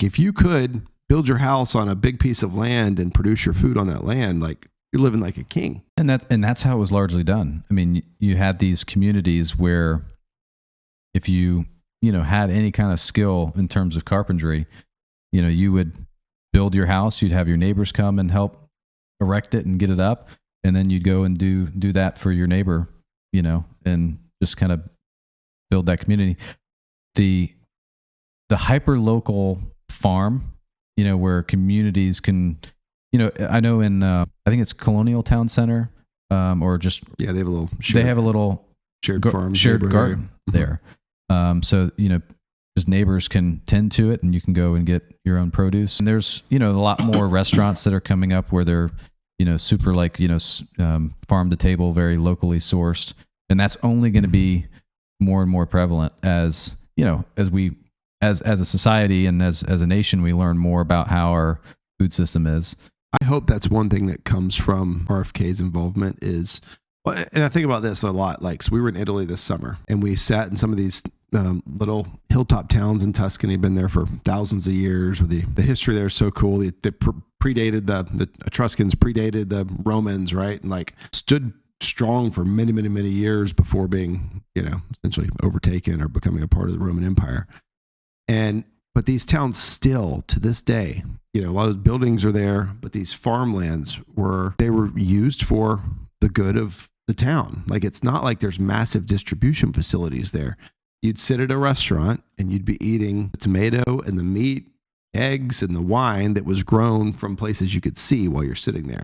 If you could build your house on a big piece of land and produce your food on that land, like you're living like a king. And that's how it was largely done. I mean, you had these communities where if you had any kind of skill in terms of carpentry, you would build your house, you'd have your neighbors come and help erect it and get it up, and then you'd go and do that for your neighbor, and just kind of build that community. The hyper local farm, where communities can, I know in I think it's Colonial Town Center, or just they have a little shared farm, shared garden there. So just neighbors can tend to it, and you can go and get your own produce. And there's a lot more restaurants that are coming up where they're super like farm to table, very locally sourced, and that's only going to be more and more prevalent as as a society and as a nation, we learn more about how our food system is. I hope that's one thing that comes from RFK's involvement is, and I think about this a lot, like, so we were in Italy this summer and we sat in some of these little hilltop towns in Tuscany, been there for thousands of years, where the history there is so cool. They predated the Etruscans, predated the Romans, right? And like stood strong for many, many, many years before being, essentially overtaken or becoming a part of the Roman Empire. But these towns still, to this day, a lot of buildings are there, but these farmlands were used for the good of the town. Like, it's not like there's massive distribution facilities there. You'd sit at a restaurant and you'd be eating the tomato and the meat, eggs and the wine that was grown from places you could see while you're sitting there.